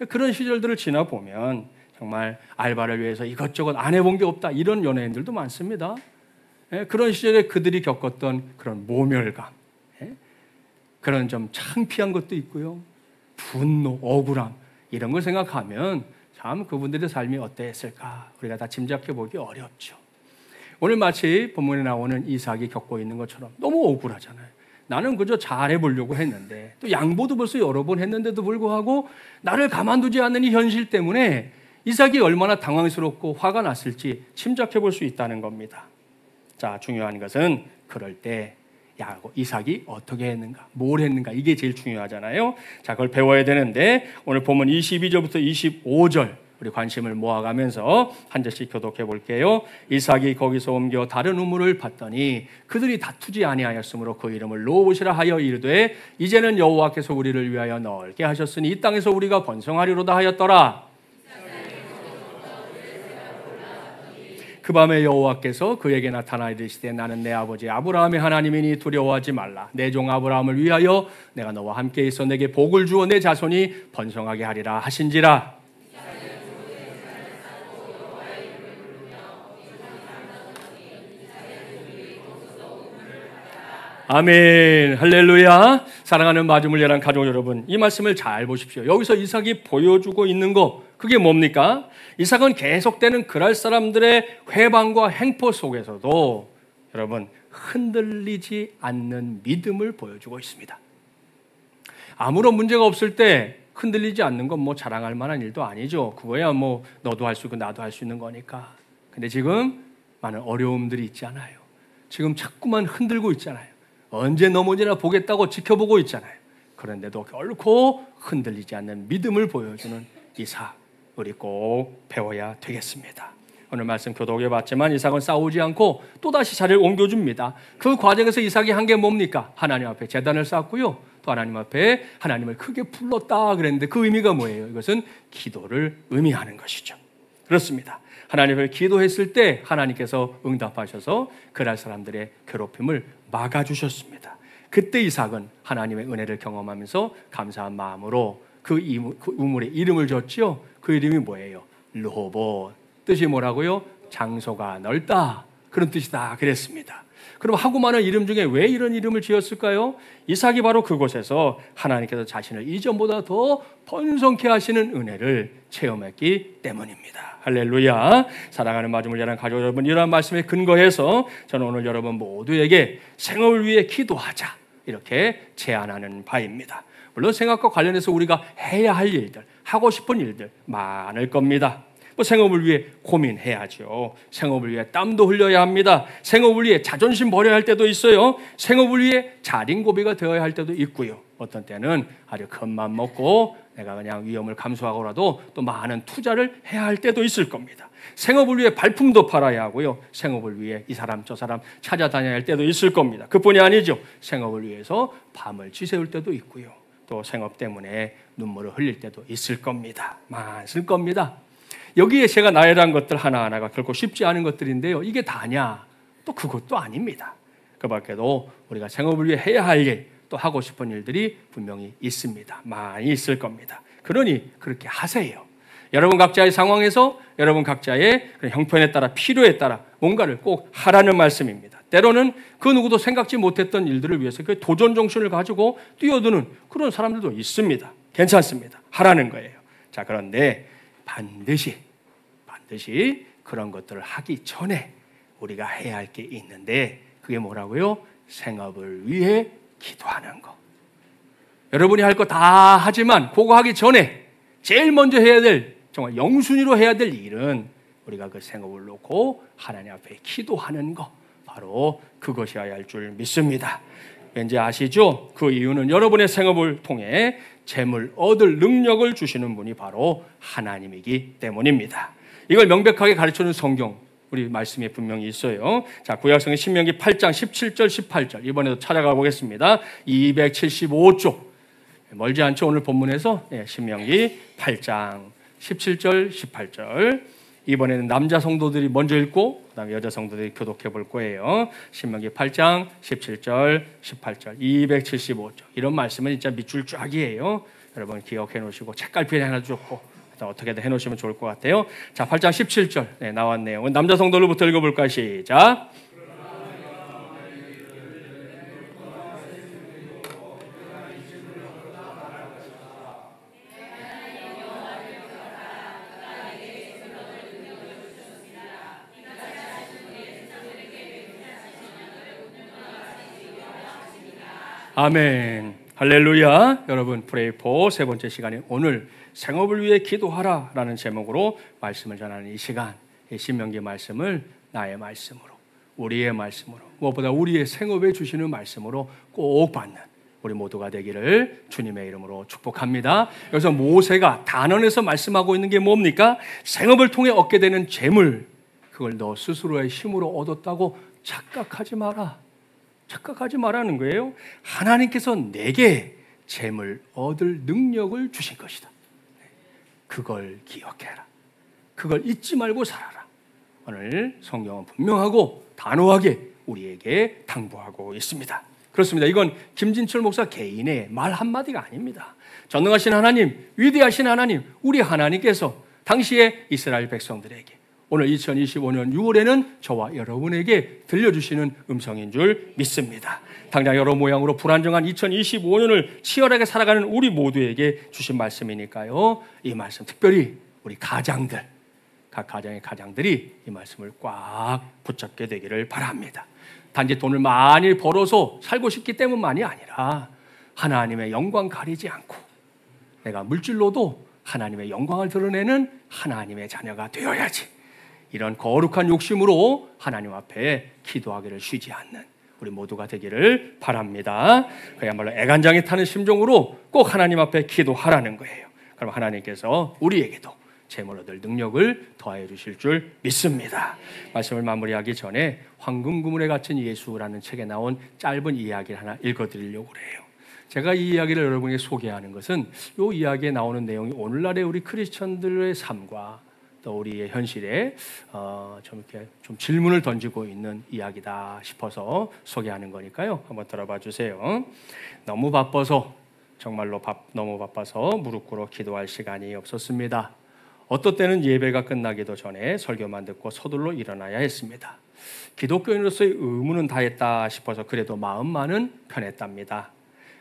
그런 시절들을 지나보면 정말 알바를 위해서 이것저것 안 해본 게 없다, 이런 연예인들도 많습니다. 그런 시절에 그들이 겪었던 그런 모멸감, 그런 좀 창피한 것도 있고요, 분노, 억울함, 이런 걸 생각하면 참 그분들의 삶이 어땠을까 우리가 다 짐작해 보기 어렵죠. 오늘 마치 본문에 나오는 이삭이 겪고 있는 것처럼 너무 억울하잖아요. 나는 그저 잘해보려고 했는데, 또 양보도 벌써 여러 번 했는데도 불구하고 나를 가만두지 않는 이 현실 때문에 이삭이 얼마나 당황스럽고 화가 났을지 짐작해 볼 수 있다는 겁니다. 자, 중요한 것은 그럴 때 이삭이 어떻게 했는가, 뭘 했는가, 이게 제일 중요하잖아요. 자, 그걸 배워야 되는데, 오늘 보면 22절부터 25절 우리 관심을 모아가면서 한 절씩 교독해 볼게요. 이삭이 거기서 옮겨 다른 우물을 봤더니 그들이 다투지 아니하였으므로 그 이름을 르호봇이라 하여 이르되, 이제는 여호와께서 우리를 위하여 넓게 하셨으니 이 땅에서 우리가 번성하리로다 하였더라. 그 밤에 여호와께서 그에게 나타나 이르시되, 나는 내 아버지 아브라함의 하나님이니 두려워하지 말라. 내 종 아브라함을 위하여 내가 너와 함께 있어 내게 복을 주어 내 자손이 번성하게 하리라 하신지라. 아멘, 할렐루야. 사랑하는 마주물려란 가족 여러분, 이 말씀을 잘 보십시오. 여기서 이삭이 보여주고 있는 거, 그게 뭡니까? 이삭은 계속되는 그랄 사람들의 회방과 행포 속에서도 여러분 흔들리지 않는 믿음을 보여주고 있습니다. 아무런 문제가 없을 때 흔들리지 않는 건 뭐 자랑할 만한 일도 아니죠. 그거야 뭐 너도 할 수 있고 나도 할 수 있는 거니까. 근데 지금 많은 어려움들이 있잖아요. 지금 자꾸만 흔들고 있잖아요. 언제 넘어지나 보겠다고 지켜보고 있잖아요. 그런데도 결코 흔들리지 않는 믿음을 보여주는 이삭, 우리 꼭 배워야 되겠습니다. 오늘 말씀 교독해 봤지만 이삭은 싸우지 않고 또다시 자리를 옮겨줍니다. 그 과정에서 이삭이 한 게 뭡니까? 하나님 앞에 제단을 쌓았고요. 또 하나님 앞에 하나님을 크게 불렀다 그랬는데 그 의미가 뭐예요? 이것은 기도를 의미하는 것이죠. 그렇습니다. 하나님을 기도했을 때 하나님께서 응답하셔서 그날 사람들의 괴롭힘을 막아주셨습니다. 그때 이삭은 하나님의 은혜를 경험하면서 감사한 마음으로 그 우물에 이름을 줬지요. 그 이름이 뭐예요? 르호봇. 뜻이 뭐라고요? 장소가 넓다. 그런 뜻이다 그랬습니다. 그럼 하고 많은 이름 중에 왜 이런 이름을 지었을까요? 이삭이 바로 그곳에서 하나님께서 자신을 이전보다 더 번성케 하시는 은혜를 체험했기 때문입니다. 할렐루야. 사랑하는 마중물 자랑 가족 여러분, 이러한 말씀에 근거해서 저는 오늘 여러분 모두에게 생업을 위해 기도하자 이렇게 제안하는 바입니다. 물론 생업과 관련해서 우리가 해야 할 일들, 하고 싶은 일들 많을 겁니다. 생업을 위해 고민해야죠. 생업을 위해 땀도 흘려야 합니다. 생업을 위해 자존심 버려야 할 때도 있어요. 생업을 위해 자린고비가 되어야 할 때도 있고요. 어떤 때는 아주 큰맘 먹고 내가 그냥 위험을 감수하고라도 또 많은 투자를 해야 할 때도 있을 겁니다. 생업을 위해 발품도 팔아야 하고요. 생업을 위해 이 사람 저 사람 찾아다녀야 할 때도 있을 겁니다. 그뿐이 아니죠. 생업을 위해서 밤을 지새울 때도 있고요. 또 생업 때문에 눈물을 흘릴 때도 있을 겁니다. 많을 겁니다. 여기에 제가 나열한 것들 하나하나가 결코 쉽지 않은 것들인데요. 이게 다냐? 또 그것도 아닙니다. 그 밖에도 우리가 생업을 위해 해야 할 일, 또 하고 싶은 일들이 분명히 있습니다. 많이 있을 겁니다. 그러니 그렇게 하세요. 여러분 각자의 상황에서 여러분 각자의 형편에 따라 필요에 따라 뭔가를 꼭 하라는 말씀입니다. 때로는 그 누구도 생각지 못했던 일들을 위해서 그 도전 정신을 가지고 뛰어드는 그런 사람들도 있습니다. 괜찮습니다. 하라는 거예요. 자, 그런데 반드시 그런 것들을 하기 전에 우리가 해야 할 게 있는데 그게 뭐라고요? 생업을 위해 기도하는 거. 여러분이 할 거 다 하지만 그거 하기 전에 제일 먼저 해야 될, 정말 영순위로 해야 될 일은 우리가 그 생업을 놓고 하나님 앞에 기도하는 거, 바로 그것이어야 할 줄 믿습니다. 왠지 아시죠? 그 이유는 여러분의 생업을 통해 재물 얻을 능력을 주시는 분이 바로 하나님이기 때문입니다. 이걸 명백하게 가르쳐주는 성경, 우리 말씀에 분명히 있어요. 자, 구약성의 신명기 8장 17절 18절 이번에도 찾아가 보겠습니다. 275쪽 멀지 않죠? 오늘 본문에서 신명기 8장 17절 18절 이번에는 남자 성도들이 먼저 읽고 그다음에 여자 성도들이 교독해 볼 거예요. 신명기 8장 17절 18절 275쪽 이런 말씀은 진짜 밑줄 쫙이에요. 여러분 기억해 놓으시고 책갈피에 하나 줬고 어떻게든 해놓으시면 좋을 것 같아요. 자, 8장 17절 나왔네요. 남자 성도들부터 읽어볼까요? 시작. 아멘. 할렐루야. 여러분 프레이포 세 번째 시간에 오늘 생업을 위해 기도하라라는 제목으로 말씀을 전하는 이 시간, 이 신명기 말씀을 나의 말씀으로, 우리의 말씀으로, 무엇보다 우리의 생업에 주시는 말씀으로 꼭 받는 우리 모두가 되기를 주님의 이름으로 축복합니다. 여기서 모세가 단언해서 말씀하고 있는 게 뭡니까? 생업을 통해 얻게 되는 재물, 그걸 너 스스로의 힘으로 얻었다고 착각하지 마라. 착각하지 말라는 거예요. 하나님께서 내게 재물 얻을 능력을 주신 것이다. 그걸 기억해라. 그걸 잊지 말고 살아라. 오늘 성경은 분명하고 단호하게 우리에게 당부하고 있습니다. 그렇습니다. 이건 김진철 목사 개인의 말 한마디가 아닙니다. 전능하신 하나님, 위대하신 하나님, 우리 하나님께서 당시에 이스라엘 백성들에게 오늘 2025년 6월에는 저와 여러분에게 들려주시는 음성인 줄 믿습니다. 당장 여러 모양으로 불안정한 2025년을 치열하게 살아가는 우리 모두에게 주신 말씀이니까요. 이 말씀 특별히 우리 가장들, 각 가정의 가장들이 이 말씀을 꽉 붙잡게 되기를 바랍니다. 단지 돈을 많이 벌어서 살고 싶기 때문만이 아니라 하나님의 영광 가리지 않고 내가 물질로도 하나님의 영광을 드러내는 하나님의 자녀가 되어야지. 이런 거룩한 욕심으로 하나님 앞에 기도하기를 쉬지 않는 우리 모두가 되기를 바랍니다. 그야말로 애간장에 타는 심정으로 꼭 하나님 앞에 기도하라는 거예요. 그럼 하나님께서 우리에게도 재물 얻을 능력을 더하여 주실 줄 믿습니다. 말씀을 마무리하기 전에 황금 그물에 갇힌 예수라는 책에 나온 짧은 이야기를 하나 읽어드리려고 해요. 제가 이 이야기를 여러분에게 소개하는 것은 이 이야기에 나오는 내용이 오늘날의 우리 크리스천들의 삶과 또 우리의 현실에 좀 질문을 던지고 있는 이야기다 싶어서 소개하는 거니까요. 한번 들어봐 주세요. 너무 바빠서 너무 바빠서 무릎 꿇어 기도할 시간이 없었습니다. 어떤 때는 예배가 끝나기도 전에 설교만 듣고 서둘러 일어나야 했습니다. 기독교인으로서의 의무는 다했다 싶어서 그래도 마음만은 편했답니다.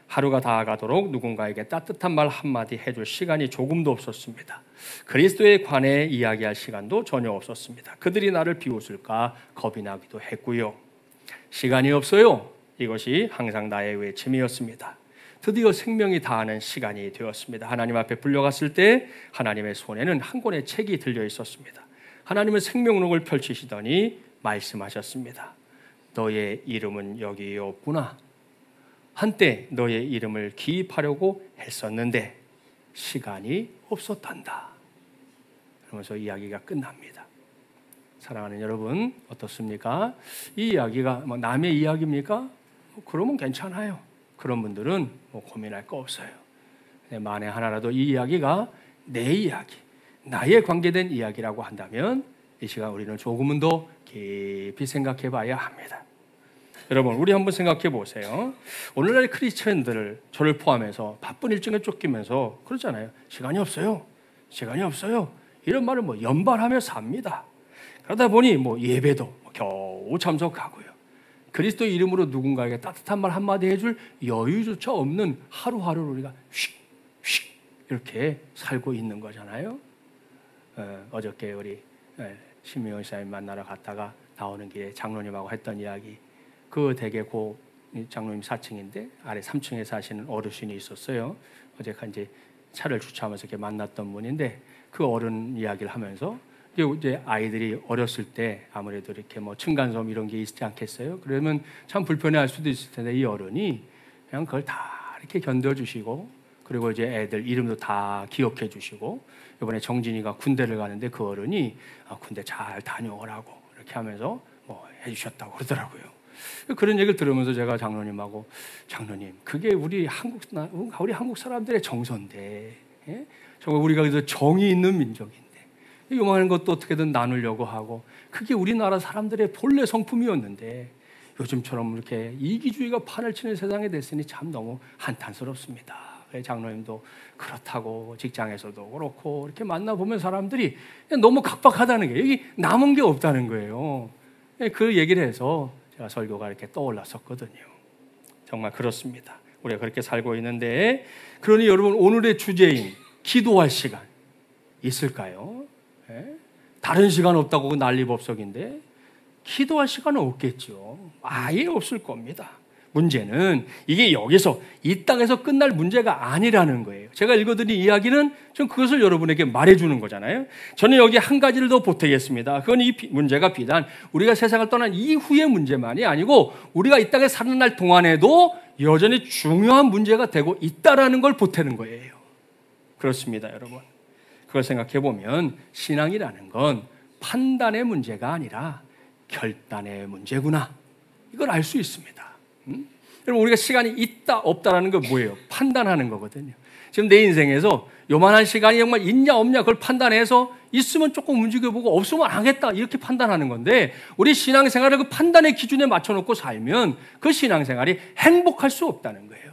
하루가 다가가도록 누군가에게 따뜻한 말 한마디 해줄 시간이 조금도 없었습니다. 그리스도에 관해 이야기할 시간도 전혀 없었습니다. 그들이 나를 비웃을까 겁이 나기도 했고요. 시간이 없어요. 이것이 항상 나의 외침이었습니다. 드디어 생명이 다하는 시간이 되었습니다. 하나님 앞에 불려갔을 때 하나님의 손에는 한 권의 책이 들려 있었습니다. 하나님은 생명록을 펼치시더니 말씀하셨습니다. 너의 이름은 여기 없구나. 한때 너의 이름을 기입하려고 했었는데 시간이 없었단다. 그러면서 이야기가 끝납니다. 사랑하는 여러분, 어떻습니까? 이 이야기가 남의 이야기입니까? 그러면 괜찮아요. 그런 분들은 고민할 거 없어요. 만에 하나라도 이 이야기가 내 이야기, 나에 관계된 이야기라고 한다면 이 시간 우리는 조금은 더 깊이 생각해 봐야 합니다. 여러분, 우리 한번 생각해 보세요. 오늘날 크리스천들, 저를 포함해서 바쁜 일정에 쫓기면서 그러잖아요. 시간이 없어요. 시간이 없어요. 이런 말을 연발하며 삽니다. 그러다 보니 예배도 겨우 참석하고요. 그리스도 이름으로 누군가에게 따뜻한 말 한마디 해줄 여유조차 없는 하루하루를 우리가 휙 이렇게 살고 있는 거잖아요. 어저께 우리 신미원 사님 만나러 갔다가 나오는 길에 장로님하고 했던 이야기, 그 댁에 장로님 4층인데 아래 3층에 사시는 어르신이 있었어요. 어제가 이제 차를 주차하면서 이렇게 만났던 분인데 그 어른 이야기를 하면서 이제 아이들이 어렸을 때 아무래도 이렇게 층간소음 이런 게 있지 않겠어요? 그러면 참 불편해할 수도 있을 텐데 이 어른이 그냥 그걸 다 이렇게 견뎌주시고, 그리고 이제 애들 이름도 다 기억해 주시고, 이번에 정진이가 군대를 가는데 그 어른이 군대 잘 다녀오라고 이렇게 하면서 해주셨다고 그러더라고요. 그런 얘기를 들으면서 제가 장로님하고, 장로님, 그게 우리 한국 사람들의 정서인데, 예? 정말 우리가 그래서 정이 있는 민족인데 요만한 것도 어떻게든 나누려고 하고, 그게 우리나라 사람들의 본래 성품이었는데 요즘처럼 이렇게 이기주의가 판을 치는 세상이 됐으니 참 너무 한탄스럽습니다. 장로님도 그렇다고, 직장에서도 그렇고 이렇게 만나보면 사람들이 너무 각박하다는 게, 여기 남은 게 없다는 거예요. 그 얘기를 해서 제가 설교가 이렇게 떠올랐었거든요. 정말 그렇습니다. 우리가 그렇게 살고 있는데, 그러니 여러분, 오늘의 주제인 기도할 시간 있을까요? 다른 시간 없다고 난리법석인데 기도할 시간은 없겠죠. 아예 없을 겁니다. 문제는 이게 여기서 이 땅에서 끝날 문제가 아니라는 거예요. 제가 읽어드린 이야기는 전 그것을 여러분에게 말해주는 거잖아요. 저는 여기 한 가지를 더 보태겠습니다. 그건 이 문제가 비단 우리가 세상을 떠난 이후의 문제만이 아니고 우리가 이 땅에 사는 날 동안에도 여전히 중요한 문제가 되고 있다라는 걸 보태는 거예요. 그렇습니다, 여러분. 그걸 생각해 보면 신앙이라는 건 판단의 문제가 아니라 결단의 문제구나, 이걸 알 수 있습니다. 여러분, 우리가 시간이 있다 없다라는 건 뭐예요? 판단하는 거거든요. 지금 내 인생에서 요만한 시간이 정말 있냐 없냐 그걸 판단해서 있으면 조금 움직여보고 없으면 안 하겠다 이렇게 판단하는 건데, 우리 신앙생활을 그 판단의 기준에 맞춰놓고 살면 그 신앙생활이 행복할 수 없다는 거예요.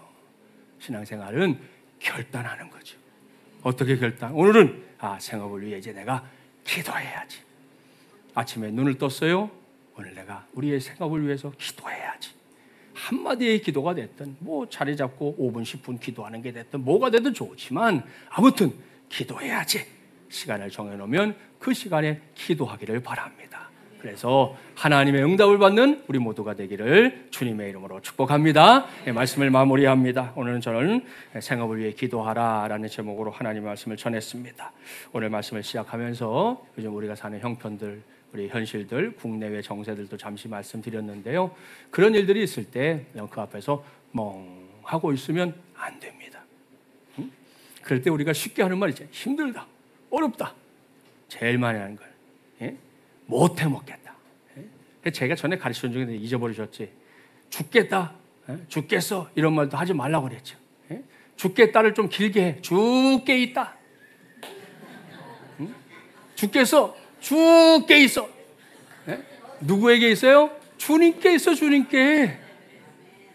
신앙생활은 결단하는 거죠. 어떻게 결단? 오늘은 생업을 위해 이제 내가 기도해야지. 아침에 눈을 떴어요. 오늘 내가 우리의 생업을 위해서 기도해야지. 한마디의 기도가 됐든 자리 잡고 5분 10분 기도하는 게 됐든 뭐가 되든 좋지만 아무튼 기도해야지. 시간을 정해놓으면 그 시간에 기도하기를 바랍니다. 그래서 하나님의 응답을 받는 우리 모두가 되기를 주님의 이름으로 축복합니다. 말씀을 마무리합니다. 오늘은 저는 생업을 위해 기도하라라는 제목으로 하나님의 말씀을 전했습니다. 오늘 말씀을 시작하면서 요즘 우리가 사는 형편들, 우리 현실들, 국내외 정세들도 잠시 말씀드렸는데요. 그런 일들이 있을 때 그 앞에서 멍하고 있으면 안 됩니다. 그럴 때 우리가 쉽게 하는 말이죠. 힘들다, 어렵다, 제일 많이 하는 걸. 예? 못해 먹겠다. 예? 제가 전에 가르치던 중에 잊어버리셨지. 죽겠다. 예? 죽겠어. 이런 말도 하지 말라고 그랬죠. 예? 죽겠다를 좀 길게 해. 죽게 있다. 응? 죽겠어. 죽게 있어. 예? 누구에게 있어요? 주님께 있어. 주님께.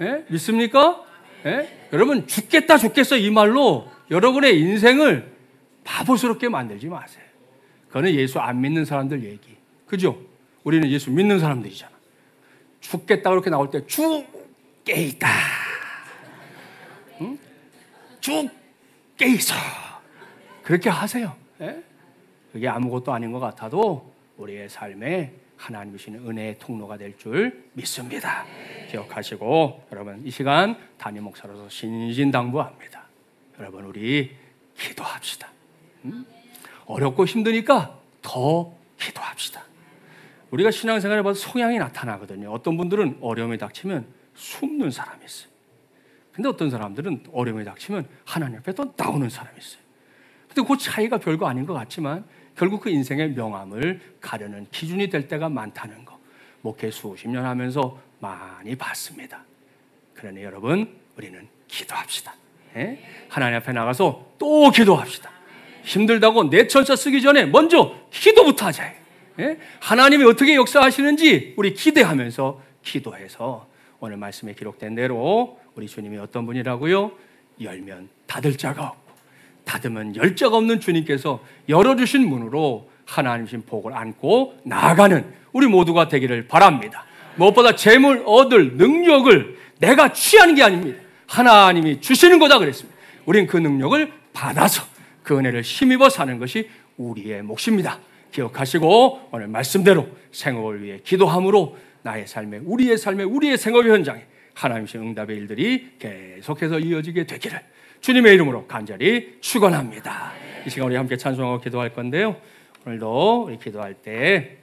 예? 믿습니까? 예? 여러분 죽겠다 죽겠어 이 말로 여러분의 인생을 바보스럽게 만들지 마세요. 그거는 예수 안 믿는 사람들 얘기. 그죠? 우리는 예수 믿는 사람들이잖아. 죽겠다 그렇게 나올 때 죽게 있다. 응? 죽게 있어. 그렇게 하세요. 예? 그게 아무것도 아닌 것 같아도 우리의 삶에 하나님이 주시는 은혜의 통로가 될 줄 믿습니다. 기억하시고 여러분 이 시간 담임 목사로서 신신당부합니다. 여러분 우리 기도합시다. 어렵고 힘드니까 더 기도합시다. 우리가 신앙생활에 봐서 성향이 나타나거든요. 어떤 분들은 어려움이 닥치면 숨는 사람이 있어요. 근데 어떤 사람들은 어려움이 닥치면 하나님 앞에 또 나오는 사람이 있어요. 근데 그 차이가 별거 아닌 것 같지만 결국 그 인생의 명암을 가르는 기준이 될 때가 많다는 거 목회 수십 년 하면서 많이 봤습니다. 그러니 여러분 우리는 기도합시다. 예? 하나님 앞에 나가서 또 기도합시다. 힘들다고 내천자 쓰기 전에 먼저 기도부터 하자. 예? 하나님이 어떻게 역사하시는지 우리 기대하면서 기도해서 오늘 말씀에 기록된 대로 우리 주님이 어떤 분이라고요? 열면 닫을 자가 없고 닫으면 열 자가 없는 주님께서 열어주신 문으로 하나님 신 복을 안고 나아가는 우리 모두가 되기를 바랍니다. 무엇보다 재물 얻을 능력을 내가 취하는 게 아닙니다. 하나님이 주시는 거다 그랬습니다. 우린 그 능력을 받아서 그 은혜를 힘입어 사는 것이 우리의 몫입니다. 기억하시고 오늘 말씀대로 생업을 위해 기도함으로 나의 삶에 우리의 생업의 현장에 하나님의 응답의 일들이 계속해서 이어지게 되기를 주님의 이름으로 간절히 축원합니다. 이 시간 우리 함께 찬송하고 기도할 건데요. 오늘도 우리 기도할 때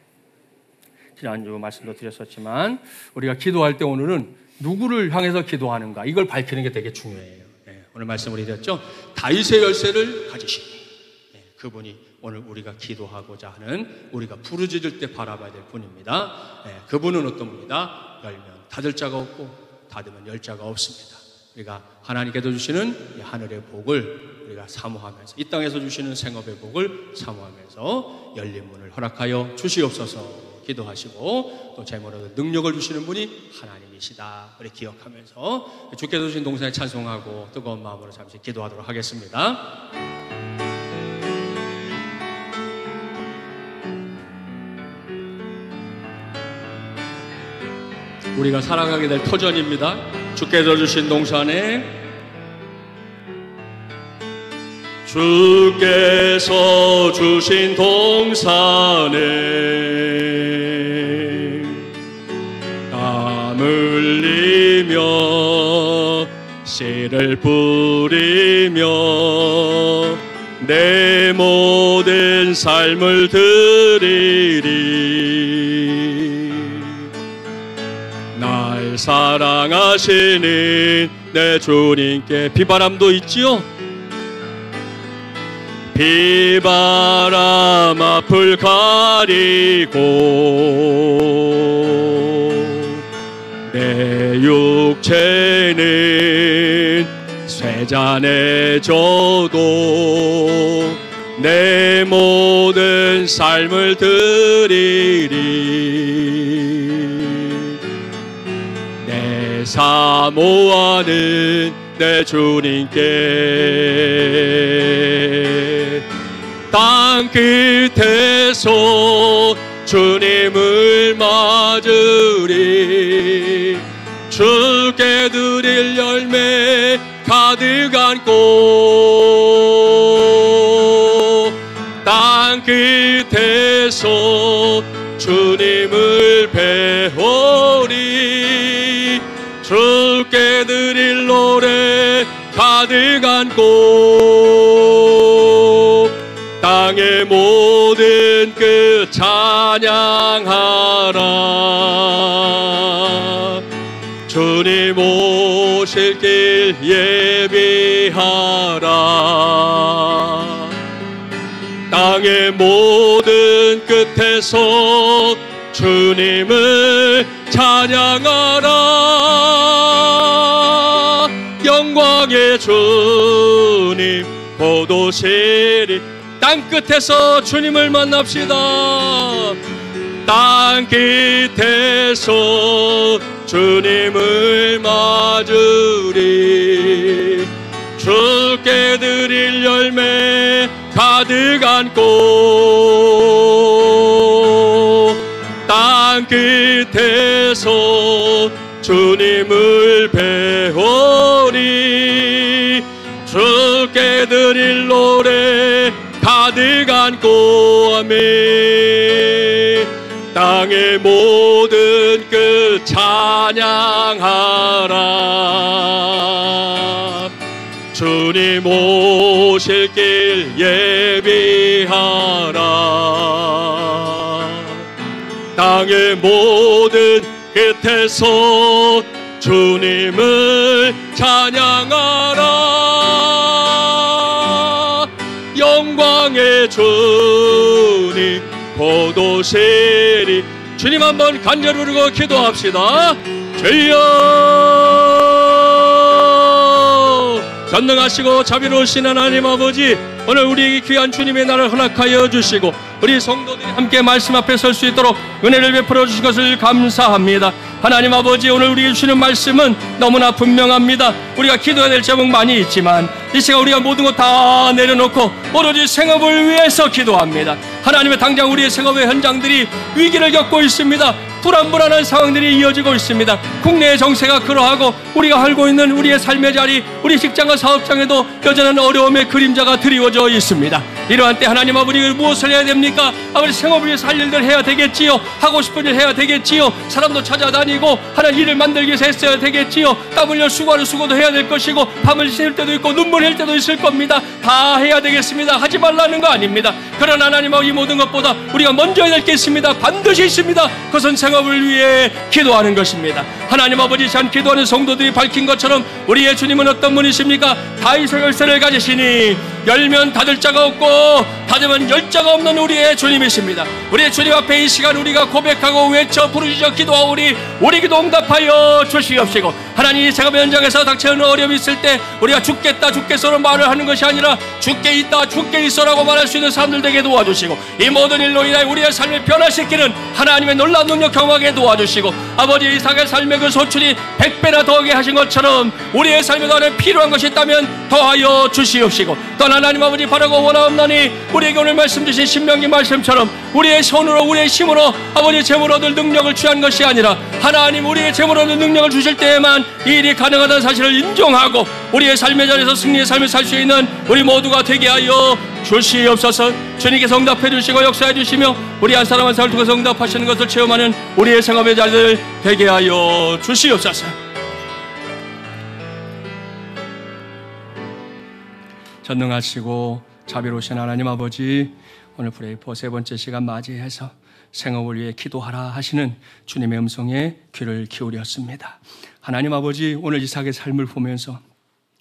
지난주 말씀도 드렸었지만 우리가 기도할 때 오늘은 누구를 향해서 기도하는가 이걸 밝히는 게 되게 중요해요. 네, 오늘 말씀 우리 드렸죠. 다윗의 열쇠를 가지신 그분이 오늘 우리가 기도하고자 하는 우리가 부르짖을 때 바라봐야 될 분입니다. 네, 그분은 어떤 분이다? 열면 닫을 자가 없고 닫으면 열 자가 없습니다. 우리가 하나님께서 주시는 이 하늘의 복을 우리가 사모하면서 이 땅에서 주시는 생업의 복을 사모하면서 열린 문을 허락하여 주시옵소서 기도하시고 또 재물로 능력을 주시는 분이 하나님이시다 우리 기억하면서 주께서 주신 동산에 찬송하고 뜨거운 마음으로 잠시 기도하도록 하겠습니다. 우리가 살아가게 될 터전입니다. 주께서 주신 동산에 주께서 주신 동산에 땀 흘리며 씨를 뿌리며 내 모든 삶을 드리리. 날 사랑하시는 내 주님께 비바람도 있지요. 비바람 앞을 가리고 내 육체는 쇠잔해져도 내 모든 삶을 드리리. 내 사모하는 내 주님께 땅 끝에서 주님을 맞으리. 주께 드릴 열매 가득한 꽃 땅 끝에서 주님을 배우리. 주께 드릴 노래 가득한 꽃 땅의 모든 끝 찬양하라. 주님 오실 길 예비하라. 땅의 모든 끝에서 주님을 찬양하라. 영광의 주님 곧 오시리. 땅 끝에서 주님을 만납시다. 땅 끝에서 주님을 맞으리. 주께 드릴 열매 가득한 꽃. 땅 끝에서 주님을 배우리. 주께 드릴 노래 가득한 꽃. 아멘. 땅의 모든 끝 찬양하라. 주님 오실 길 예비하라. 땅의 모든 끝에서 주님을 찬양하라. 영광의 주님 곧 오시리. 주님 한번 간절히 부르고 기도합시다. 주여, 전능하시고 자비로우신 하나님 아버지, 오늘 우리 귀한 주님의 날을 허락하여 주시고 우리 성도들이 함께 말씀 앞에 설 수 있도록 은혜를 베풀어 주신 것을 감사합니다. 하나님 아버지, 오늘 우리에게 주시는 말씀은 너무나 분명합니다. 우리가 기도해야 될 제목 많이 있지만 이 시간 우리가 모든 것 다 내려놓고 오로지 생업을 위해서 기도합니다. 하나님의 당장 우리의 생업의 현장들이 위기를 겪고 있습니다. 불안불안한 상황들이 이어지고 있습니다. 국내의 정세가 그러하고 우리가 살고 있는 우리의 삶의 자리, 우리 직장과 사업장에도 여전한 어려움의 그림자가 드리워져 있습니다. 이러한 때 하나님 아버지, 무엇을 해야 됩니까? 아버지, 생업을 위해서 할 일들 해야 되겠지요. 하고 싶은 일 해야 되겠지요. 사람도 찾아다니고 하나님 일을 만들기 위해서 했어야 되겠지요. 땀 흘려 수고하는 수고도 해야 될 것이고 밤을 새울 때도 있고 눈물 흘릴 때도 있을 겁니다. 다 해야 되겠습니다. 하지 말라는 거 아닙니다. 그러나 하나님 아버지, 이 모든 것보다 우리가 먼저 해야 될 게 있습니다. 반드시 있습니다. 그것은 생업을 위해 기도하는 것입니다. 하나님 아버지, 참 기도하는 성도들이 밝힌 것처럼 우리의 주님은 어떤 분이십니까? 다윗의 열쇠를 가지시니 열면 닫을 자가 없고 닫으면 열 자가 없는 우리의 주님이십니다. 우리의 주님 앞에 이 시간 우리가 고백하고 외쳐 부르짖어 기도하오니 우리 기도 응답하여 주시옵시고, 하나님 이 생업 현장에서 닥치는 어려움이 있을 때 우리가 죽겠다 죽겠어로 말을 하는 것이 아니라 죽게 있다 죽게 있어라고 말할 수 있는 사람들 되게 도와주시고, 이 모든 일로 인하여 우리의 삶을 변화시키는 하나님의 놀라운 능력 경험하게 도와주시고, 아버지 이삭의 삶의 그 소출이 100배나 더하게 하신 것처럼 우리의 삶에 더 필요한 것이 있다면 더하여 주시옵시고, 또 하나님 아버지 바라고 원하옵나니 우리에게 오늘 말씀 주신 신명기 말씀처럼 우리의 손으로 우리의 힘으로 아버지 재물 얻을 능력을 취한 것이 아니라 하나님 우리의 재물 얻을 능력을 주실 때에만 이 일이 가능하다는 사실을 인정하고 우리의 삶의 자리에서 승리의 삶을 살 수 있는 우리 모두가 되게 하여 주시옵소서. 주님께서 응답해 주시고 역사해 주시며 우리 한 사람 한 사람을 통해서 응답하시는 것을 체험하는 우리의 생업의 자리들 되게 하여 주시옵소서. 전능하시고 자비로우신 하나님 아버지, 오늘 브레이포 세 번째 시간 맞이해서 생업을 위해 기도하라 하시는 주님의 음성에 귀를 기울였습니다. 하나님 아버지, 오늘 이삭의 삶을 보면서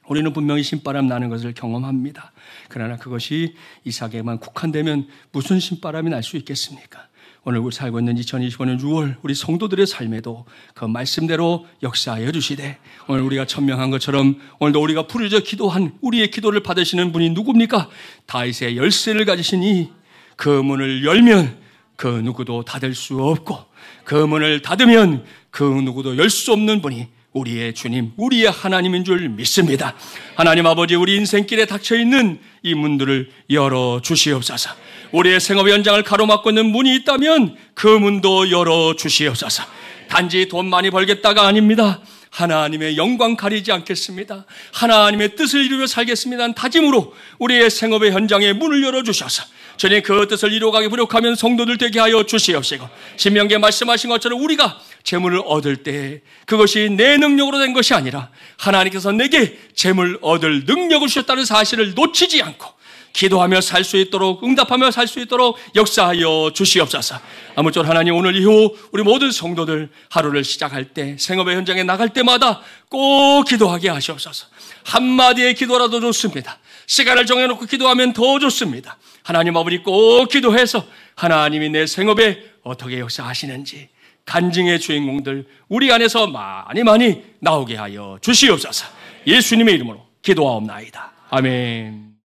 우리는 분명히 신바람 나는 것을 경험합니다. 그러나 그것이 이삭에만 국한되면 무슨 신바람이 날 수 있겠습니까? 오늘 우리 살고 있는 2025년 6월 우리 성도들의 삶에도 그 말씀대로 역사하여 주시되, 오늘 우리가 천명한 것처럼 오늘도 우리가 부르짖어 기도한 우리의 기도를 받으시는 분이 누굽니까? 다윗의 열쇠를 가지시니 그 문을 열면 그 누구도 닫을 수 없고 그 문을 닫으면 그 누구도 열 수 없는 분이 우리의 주님, 우리의 하나님인 줄 믿습니다. 하나님 아버지, 우리 인생길에 닥쳐있는 이 문들을 열어주시옵소서. 우리의 생업의 현장을 가로막고 있는 문이 있다면 그 문도 열어주시옵소서. 단지 돈 많이 벌겠다가 아닙니다. 하나님의 영광 가리지 않겠습니다. 하나님의 뜻을 이루며 살겠습니다는 다짐으로 우리의 생업의 현장에 문을 열어주셔서 주님 그 뜻을 이루어가기 부족하면 성도들 되게 하여 주시옵시고, 신명기에 말씀하신 것처럼 우리가 재물을 얻을 때 그것이 내 능력으로 된 것이 아니라 하나님께서 내게 재물 얻을 능력을 주셨다는 사실을 놓치지 않고 기도하며 살 수 있도록, 응답하며 살 수 있도록 역사하여 주시옵소서. 아무쪼록 하나님, 오늘 이후 우리 모든 성도들 하루를 시작할 때, 생업의 현장에 나갈 때마다 꼭 기도하게 하시옵소서. 한마디의 기도라도 좋습니다. 시간을 정해놓고 기도하면 더 좋습니다. 하나님 아버지 꼭 기도해서 하나님이 내 생업에 어떻게 역사하시는지 간증의 주인공들 우리 안에서 많이 나오게 하여 주시옵소서. 예수님의 이름으로 기도하옵나이다. 아멘.